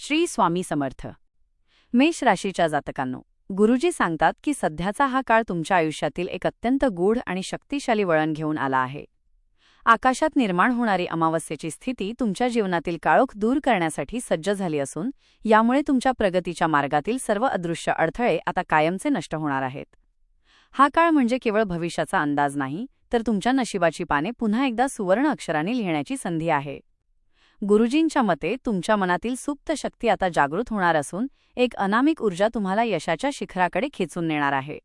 श्री स्वामी समर्थ. मेष राशीच्या जातकांनो, गुरुजी सांगतात की सध्याचा हा काळ तुमच्या आयुष्यातील एक अत्यंत गूढ आणि शक्तिशाली वळण घेऊन आला आहे. आकाशात निर्माण होणारी अमावस्येची स्थिती तुमच्या जीवनातील काळोख दूर करण्यासाठी सज्ज झाली असून यामुळे तुमच्या प्रगतीच्या मार्गातील सर्व अदृश्य अडथळे आता कायमचे नष्ट होणार आहेत. हा काळ म्हणजे केवळ भविष्याचा अंदाज नाही, तर तुमच्या नशिबाची पाने पुन्हा एकदा सुवर्ण अक्षरांनी लिहिण्याची संधी आहे. गुरुजींच्या मते तुमच्या मनातील सुप्त शक्ती आता जागृत होणार असून एक अनामिक ऊर्जा तुम्हाला यशाच्या शिखराकडे खेचून नेणार आहे.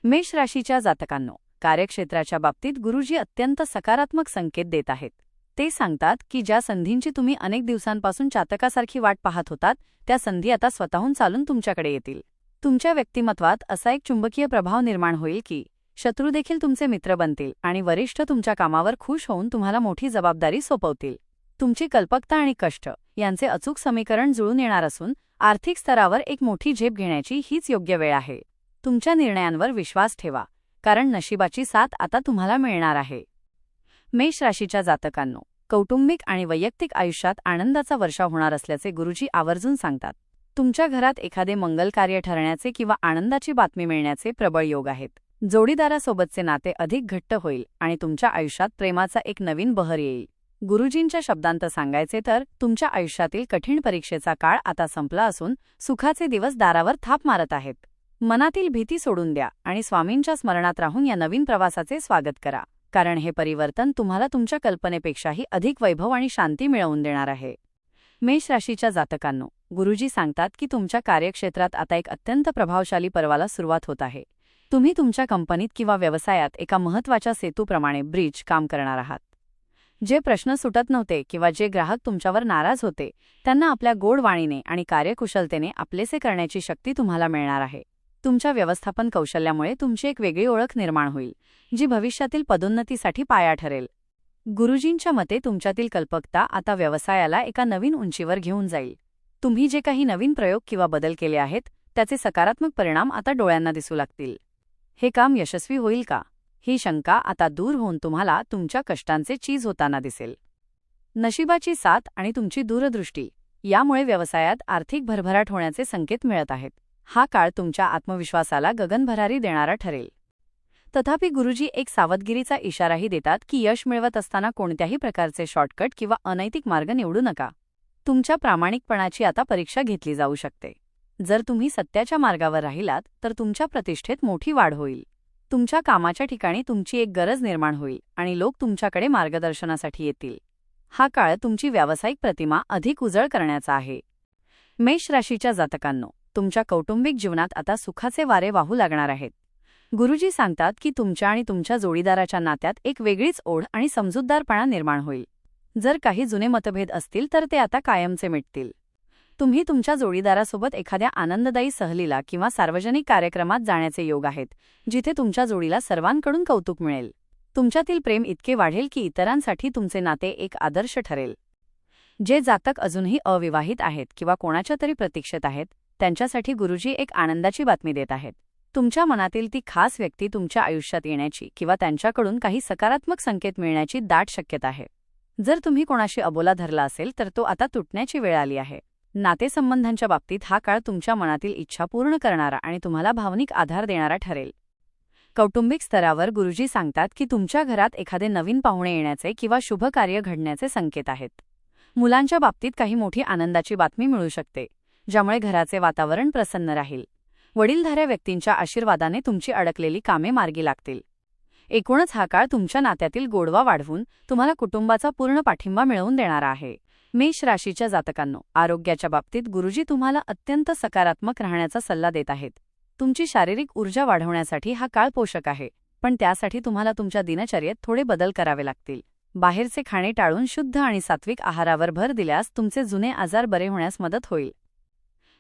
मेष राशीच्या जातकांनो, कार्यक्षेत्राच्या बाबतीत गुरुजी अत्यंत सकारात्मक संकेत देत आहेत. ते सांगतात की ज्या संधींची तुम्ही अनेक दिवसांपासून चातकासारखी वाट पाहत होतात, त्या संधी आता स्वतःहून चालून तुमच्याकडे येतील. तुमच्या व्यक्तिमत्वात असा एक चुंबकीय प्रभाव निर्माण होईल की शत्रू देखील तुमचे मित्र बनतील आणि वरिष्ठ तुमच्या कामावर खुश होऊन तुम्हाला मोठी जबाबदारी सोपवतील. तुमची कल्पकता आणि कष्ट यांचे अचूक समीकरण जुळून येणार असून आर्थिक स्तरावर एक मोठी झेप घेण्याची हीच योग्य वेळ आहे. तुमच्या निर्णयांवर विश्वास ठेवा, कारण नशिबाची साथ आता तुम्हाला मिळणार आहे. मेष राशीच्या जातकांनो, कौटुंबिक आणि वैयक्तिक आयुष्यात आनंदाचा वर्षा होणार असल्याचे गुरुजी आवर्जून सांगतात. तुमच्या घरात एखादे मंगल कार्य ठरण्याचे किंवा आनंदाची बातमी मिळण्याचे प्रबळ योग आहेत. जोडीदारासोबतचे नाते अधिक घट्ट होईल आणि तुमच्या आयुष्यात प्रेमाचा एक नवीन बहर येईल. गुरुजींच्या शब्दांत सांगायचे तर तुमच्या आयुष्यातील कठीण परीक्षेचा काळ आता संपला असून सुखाचे दिवस दारावर थाप मारत आहेत. मनातील भीती सोडून द्या आणि स्वामींच्या स्मरणात राहून या नवीन प्रवासाचे स्वागत करा, कारण हे परिवर्तन तुम्हाला तुमच्या कल्पनेपेक्षाही अधिक वैभव आणि शांती मिळवून देणार आहे. मेष राशीच्या जातकांनो, गुरुजी सांगतात की तुमच्या कार्यक्षेत्रात आता एक अत्यंत प्रभावशाली पर्वाला सुरुवात होत आहे. तुम्ही तुमच्या कंपनीत किंवा व्यवसायात एका महत्त्वाच्या सेतूप्रमाणे ब्रिज काम करणार आहात. जे प्रश्न सुटत नव्हते किंवा जे ग्राहक तुमच्यावर नाराज होते, त्यांना आपल्या गोड वाणीने आणि कार्यकुशलतेने आपलेसे करण्याची शक्ती तुम्हाला मिळणार आहे. तुमच्या व्यवस्थापन कौशल्यामुळे तुमची एक वेगळी ओळख निर्माण होईल, जी भविष्यातील पदोन्नतीसाठी पाया ठरेल. गुरुजींच्या मते तुमच्यातील कल्पकता आता व्यवसायाला एका नवीन उंचीवर घेऊन जाईल. तुम्ही जे काही नवीन प्रयोग किंवा बदल केले आहेत, त्याचे सकारात्मक परिणाम आता डोळ्यांना दिसू लागतील. हे काम यशस्वी होईल का, ही शंका आता दूर होऊन तुम्हाला तुमच्या कष्टांचे चीज होताना दिसेल. नशिबाची साथ आणि तुमची दूरदृष्टी यामुळे व्यवसायात आर्थिक भरभराट होण्याचे संकेत मिळत आहेत. हा काळ तुमच्या आत्मविश्वासाला गगनभरारी देणारा ठरेल. तथापि गुरुजी एक सावधगिरीचा इशाराही देतात की यश मिळवत असताना कोणत्याही प्रकारचे शॉर्टकट किंवा अनैतिक मार्ग निवडू नका. तुमच्या प्रामाणिकपणाची आता परीक्षा घेतली जाऊ शकते. जर तुम्ही सत्याच्या मार्गावर राहिलात तर तुमच्या प्रतिष्ठेत मोठी वाढ होईल. तुमच्या कामाच्या ठिकाणी तुमची एक गरज निर्माण होईल आणि लोक तुमच्याकडे मार्गदर्शनासाठी येतील. हा काळ तुमची व्यावसायिक प्रतिमा अधिक उजळ करण्याचा आहे. मेष राशीच्या जातकांनो, तुमच्या कौटुंबिक जीवनात आता सुखाचे वारे वाहू लागणार आहेत. गुरुजी सांगतात की तुमच्या आणि तुमच्या जोडीदाराच्या नात्यात एक वेगळीच ओढ आणि समजूतदारपणा निर्माण होईल. जर काही जुने मतभेद असतील तर ते आता कायमचे मिटतील. तुम्ही तुमच्या जोडीदारासोबत एखाद्या आनंददायी सहलीला किंवा सार्वजनिक कार्यक्रमात जाण्याचे योग आहेत, जिथे तुमच्या जोडीला सर्वांकडून कौतुक मिळेल. तुमच्यातील प्रेम इतके वाढेल की इतरांसाठी तुमचे नाते एक आदर्श ठरेल. जे जातक अजूनही अविवाहित आहेत किंवा कोणाच्या तरी प्रतीक्षेत आहेत, त्यांच्यासाठी गुरुजी एक आनंदाची बातमी देत आहेत. तुमच्या मनातील ती खास व्यक्ती तुमच्या आयुष्यात येण्याची किंवा त्यांच्याकडून काही सकारात्मक संकेत मिळण्याची दाट शक्यता आहे. जर तुम्ही कोणाशी अबोला धरला असेल तर तो आता तुटण्याची वेळ आली आहे. नातेसंबंधांच्या बाबतीत हा काळ तुमच्या मनातील इच्छा पूर्ण करणारा आणि तुम्हाला भावनिक आधार देणारा ठरेल. कौटुंबिक स्तरावर गुरुजी सांगतात की तुमच्या घरात एखादे नवीन पाहुणे येण्याचे किंवा शुभ कार्य घडण्याचे संकेत आहेत. मुलांच्या बाबतीत काही मोठी आनंदाची बातमी मिळू शकते, ज्यामुळे घराचे वातावरण प्रसन्न राहील. वडीलधाऱ्या व्यक्तींच्या आशीर्वादाने तुमची अडकलेली कामे मार्गी लागतील. एकूणच हा काळ तुमच्या नात्यातील गोडवा वाढवून तुम्हाला कुटुंबाचा पूर्ण पाठिंबा मिळवून देणारा आहे. मेष राशीच्या जातकांनो, आरोग्याच्या बाबतीत गुरुजी तुम्हाला अत्यंत सकारात्मक राहण्याचा सल्ला देत आहेत. तुमची शारीरिक ऊर्जा वाढवण्यासाठी हा काळ पोषक आहे, पण त्यासाठी तुम्हाला तुमच्या दिनचर्येत थोडे बदल करावे लागतील. बाहेरचे खाणे टाळून शुद्ध आणि सात्विक आहारावर भर दिल्यास तुमचे जुने आजार बरे होण्यास मदत होईल.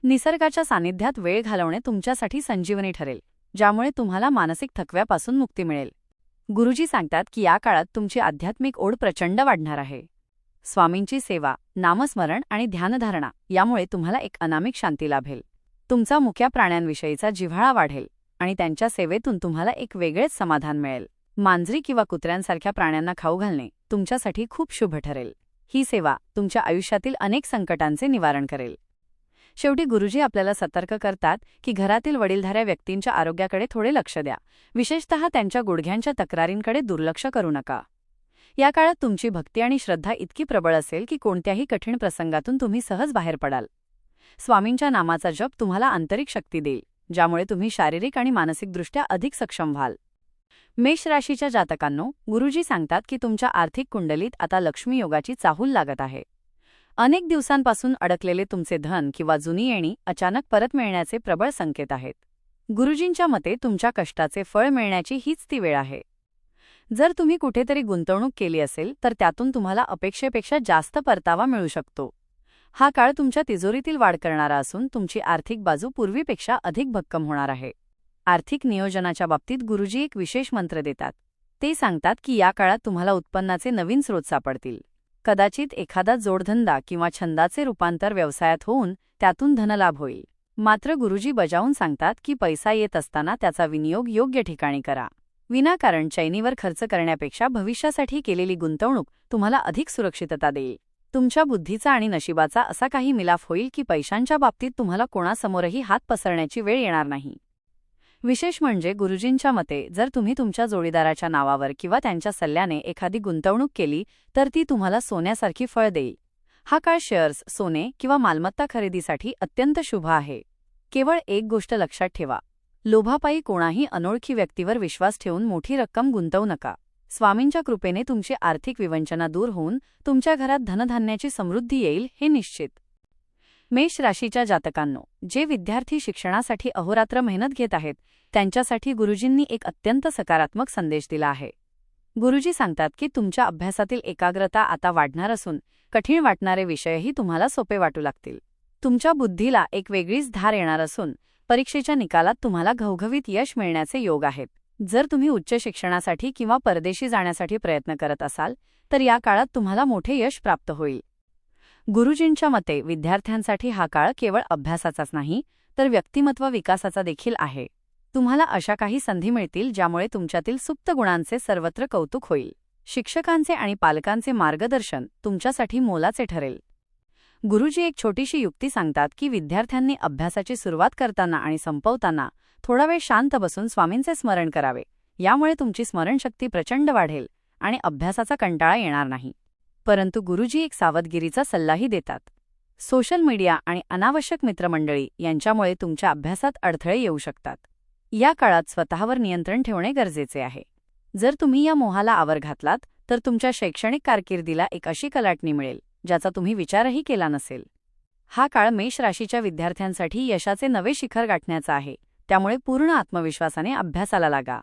निसर्गाच्या सानिध्यात वेळ घालवणे तुमच्यासाठी संजीवनी ठरेल, ज्यामुळे तुम्हाला मानसिक थकव्यापासून मुक्ती मिळेल. गुरुजी सांगतात की या काळात तुमची आध्यात्मिक ओढ प्रचंड वाढणार आहे. स्वामींची सेवा, नामस्मरण आणि ध्यानधारणा यामुळे तुम्हाला एक अनामिक शांती लाभेल. तुमचा मुक्या प्राण्यांविषयीचा जिव्हाळा वाढेल आणि त्यांच्या सेवेतून तुम्हाला एक वेगळेच समाधान मिळेल. मांजरी किंवा कुत्र्यांसारख्या प्राण्यांना खाऊ घालणे तुमच्यासाठी खूप शुभ ठरेल. ही सेवा तुमच्या आयुष्यातील अनेक संकटांचे निवारण करेल. शेवटी गुरुजी आपल्याला सतर्क करतात की घरातील वडीलधाऱ्या व्यक्तींच्या आरोग्याकडे थोडे लक्ष द्या, विशेषतः त्यांच्या गुडघ्यांच्या तक्रारींकडे दुर्लक्ष करू नका. या काळात तुमची भक्ती आणि श्रद्धा इतकी प्रबळ असेल की कोणत्याही कठीण प्रसंगातून तुम्ही सहज बाहेर पडाल. स्वामींच्या नामाचा जप तुम्हाला आंतरिक शक्ती देईल, ज्यामुळे तुम्ही शारीरिक आणि मानसिकदृष्ट्या अधिक सक्षम व्हाल. मेष राशीच्या जातकांनो, गुरुजी सांगतात की तुमच्या आर्थिक कुंडलीत आता लक्ष्मी योगाची चाहूल लागत आहे. अनेक दिवसांपासून अडकलेले तुमचे धन किंवा जुनी येणी अचानक परत मिळण्याचे प्रबळ संकेत आहेत. गुरुजींच्या मते तुमच्या कष्टाचे फळ मिळण्याची हीच ती वेळ आहे. जर तुम्ही कुठेतरी गुंतवणूक केली असेल तर त्यातून तुम्हाला अपेक्षेपेक्षा जास्त परतावा मिळू शकतो. हा काळ तुमच्या तिजोरीतील वाढ करणारा असून तुमची आर्थिक बाजू पूर्वीपेक्षा अधिक भक्कम होणार आहे. आर्थिक नियोजनाच्या बाबतीत गुरुजी एक विशेष मंत्र देतात. ते सांगतात की या काळात तुम्हाला उत्पन्नाचे नवीन स्रोत सापडतील. कदाचित एखादा जोडधंदा किंवा छंदाचे रूपांतर व्यवसायात होऊन त्यातून धनलाभ होईल. मात्र गुरुजी बजावून सांगतात की पैसा येत असताना त्याचा विनियोग योग्य ठिकाणी करा. विनाकारण चैनीवर खर्च करण्यापेक्षा भविष्यासाठी केलेली गुंतवणूक तुम्हाला अधिक सुरक्षितता देईल. तुमच्या बुद्धीचा आणि नशिबाचा असा काही मिलाफ होईल की पैशांच्या बाबतीत तुम्हाला कोणासमोरही हात पसरण्याची वेळ येणार नाही. विशेष म्हणजे गुरुजींच्या मते जर तुम्ही तुमच्या जोडीदाराच्या नावावर किंवा त्यांच्या सल्ल्याने एखादी गुंतवणूक केली तर ती तुम्हाला सोन्यासारखी फळ देईल. हा काळ शेअर्स, सोने किंवा मालमत्ता खरेदीसाठी अत्यंत शुभ आहे. केवळ एक गोष्ट लक्षात ठेवा, लोभापायी कोणाही अनोळखी व्यक्तीवर विश्वास ठेवून मोठी रक्कम गुंतवू नका. स्वामींच्या कृपेने तुमची आर्थिक विवंचना दूर होऊन तुमच्या घरात धनधान्याची समृद्धी येईल हे निश्चित. मेष राशीच्या जातकांनो, जे विद्यार्थी शिक्षणासाठी अहोरात्र मेहनत घेत आहेत त्यांच्यासाठी गुरुजींनी एक अत्यंत सकारात्मक संदेश दिला आहे. गुरुजी सांगतात की तुमच्या अभ्यासातील एकाग्रता आता वाढणार असून कठीण वाटणारे विषयही तुम्हाला सोपे वाटू लागतील. तुमच्या बुद्धीला एक वेगळीच धार येणार असून परीक्षेच्या निकालात तुम्हाला घवघवीत यश मिळण्याचे योग आहेत. जर तुम्ही उच्च शिक्षणासाठी किंवा परदेशी जाण्यासाठी प्रयत्न करत असाल तर या काळात तुम्हाला मोठे यश प्राप्त होईल. गुरुजींच्या मते विद्यार्थ्यांसाठी हा काळ केवळ अभ्यासाचाच नाही तर व्यक्तिमत्व विकासाचा देखील आहे. तुम्हाला अशा काही संधी मिळतील ज्यामुळे तुमच्यातील सुप्त गुणांचे सर्वत्र कौतुक होईल. शिक्षकांचे आणि पालकांचे मार्गदर्शन तुमच्यासाठी मोलाचे ठरेल. गुरुजी एक छोटीशी युक्ती सांगतात की विद्यार्थ्यांनी अभ्यासाची सुरुवात करताना आणि संपवताना थोडा वेळ शांत बसून स्वामींचे स्मरण करावे. यामुळे तुमची स्मरणशक्ती प्रचंड वाढेल आणि अभ्यासाचा कंटाळा येणार नाही. परंतु गुरुजी एक सावधगिरीचा सल्लाही देतात. सोशल मीडिया आणि अनावश्यक मित्रमंडळी यांच्यामुळे तुमच्या अभ्यासात अडथळे येऊ शकतात. या काळात स्वतःवर नियंत्रण ठेवणे गरजेचे आहे. जर तुम्ही या मोहाला आवर घातलात तर तुमच्या शैक्षणिक कारकिर्दीला एक अशी कलाटणी मिळेल ज्याचा तुम्ही विचारही केला नसेल. हा काळ मेष राशीच्या विद्यार्थ्यांसाठी यशाचे नवे शिखर गाठण्याचा आहे, त्यामुळे पूर्ण आत्मविश्वासाने अभ्यासाला लागा.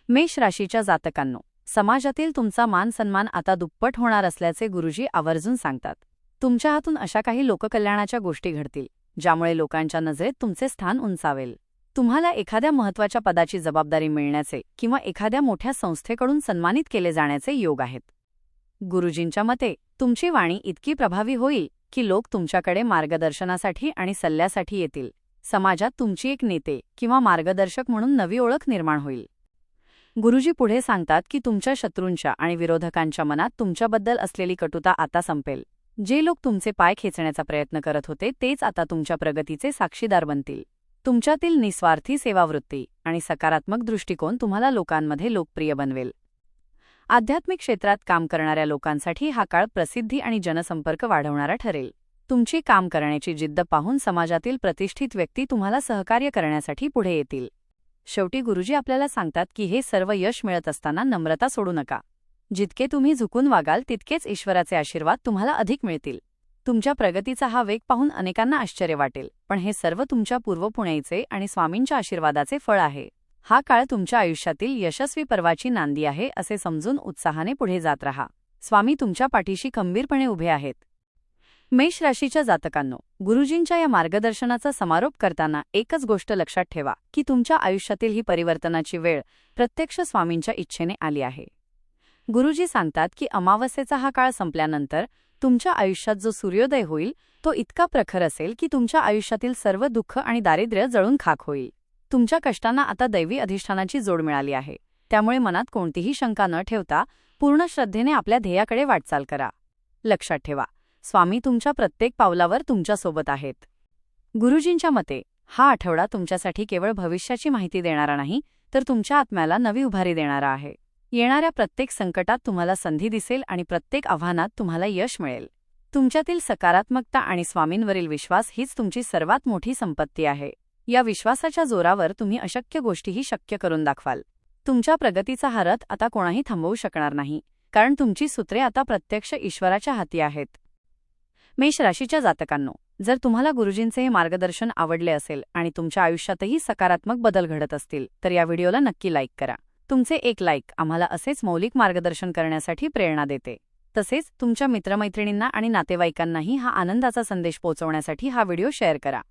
मेष राशीच्या जातकांनो, समाजातील तुमचा मान सन्मान आता दुप्पट होणार असल्याचे गुरुजी आवर्जून सांगतात. तुमच्या हातून अशा काही लोककल्याणाच्या गोष्टी घडतील ज्यामुळे लोकांच्या नजरेत तुमचे स्थान उंचावेल. तुम्हाला एखाद्या महत्त्वाच्या पदाची जबाबदारी मिळण्याचे किंवा एखाद्या मोठ्या संस्थेकडून सन्मानित केले जाण्याचे योग आहेत. गुरुजींच्या मते तुमची वाणी इतकी प्रभावी होईल की लोक तुमच्याकडे मार्गदर्शनासाठी आणि सल्ल्यासाठी येतील. समाजात तुमची एक नेते किंवा मार्गदर्शक म्हणून नवी ओळख निर्माण होईल. गुरुजी पुढे सांगतात की तुमच्या शत्रूंच्या आणि विरोधकांच्या मनात तुमच्याबद्दल असलेली कटुता आता संपेल. जे लोक तुमचे पाय खेचण्याचा प्रयत्न करत होते तेच आता तुमच्या प्रगतीचे साक्षीदार बनतील. तुमच्यातील निस्वार्थी सेवावृत्ती आणि सकारात्मक दृष्टिकोन तुम्हाला लोकांमध्ये लोकप्रिय बनवेल. आध्यात्मिक क्षेत्रात काम करणाऱ्या लोकांसाठी हा काळ प्रसिद्धी आणि जनसंपर्क वाढवणारा ठरेल. तुमची काम करण्याची जिद्द पाहून समाजातील प्रतिष्ठित व्यक्ती तुम्हाला सहकार्य करण्यासाठी पुढे येतील. शेवटी गुरुजी आपल्याला सांगतात की हे सर्व यश मिळत असताना नम्रता सोडू नका. जितके तुम्ही झुकून वागाल तितकेच ईश्वराचे आशीर्वाद तुम्हाला अधिक मिळतील. तुमच्या प्रगतीचा हा वेग पाहून अनेकांना आश्चर्य वाटेल, पण हे सर्व तुमच्या पूर्वपुण्याईचे आणि स्वामींच्या आशीर्वादाचे फळ आहे. हा काळ तुमच्या आयुष्यातील यशस्वी पर्वाची नांदी आहे असे समजून उत्साहाने पुढे जात राहा. स्वामी तुमच्या पाठीशी खंबीरपणे उभे आहेत. मेष राशीच्या जातकांनो, गुरुजींच्या या मार्गदर्शनाचा समारोप करताना एकच गोष्ट लक्षात ठेवा की तुमच्या आयुष्यातील ही परिवर्तनाची वेळ प्रत्यक्ष स्वामींच्या इच्छेने आली आहे. गुरुजी सांगतात की अमावस्येचा हा काळ संपल्यानंतर तुमच्या आयुष्यात जो सूर्योदय होईल तो इतका प्रखर असेल की तुमच्या आयुष्यातील सर्व दुःख आणि दारिद्र्य जळून खाक होईल. तुमच्या कष्टांना आता दैवी अधिष्ठानाची जोड मिळाली आहे, त्यामुळे मनात कोणतीही शंका न ठेवता पूर्ण श्रद्धेने आपल्या ध्येयाकडे वाटचाल करा. लक्षात ठेवा, स्वामी तुमच्या प्रत्येक पावलावर तुमच्यासोबत आहेत. गुरुजींच्या मते हा आठवडा तुमच्यासाठी केवळ भविष्याची माहिती देणारा नाही, तर तुमच्या आत्म्याला नवी उभारी देणारा आहे. येणाऱ्या प्रत्येक संकटात तुम्हाला संधी दिसेल आणि प्रत्येक आव्हानात तुम्हाला यश मिळेल. तुमच्यातील सकारात्मकता आणि स्वामींवरील विश्वास हीच तुमची सर्वात मोठी संपत्ती आहे. या विश्वासाच्या जोरावर तुम्ही अशक्य गोष्टीही शक्य करून दाखवाल. तुमच्या प्रगतीचा हा रथ आता कोणाही थांबवू शकणार नाही, कारण तुमची सूत्रे आता प्रत्यक्ष ईश्वराच्या हाती आहेत. मेष राशीच्या जातकांनो, जर तुम्हाला गुरुजींचे हे मार्गदर्शन आवडले असेल आणि तुमच्या आयुष्यातही सकारात्मक बदल घडत असतील तर या व्हिडिओला नक्की लाईक करा. तुमचे एक लाईक आम्हाला असेच मौलिक मार्गदर्शन करण्यासाठी प्रेरणा देते. तसेच तुमच्या मित्रमैत्रिणींना आणि नातेवाईकांनाही हा आनंदाचा संदेश पोहोचवण्यासाठी हा व्हिडिओ शेअर करा.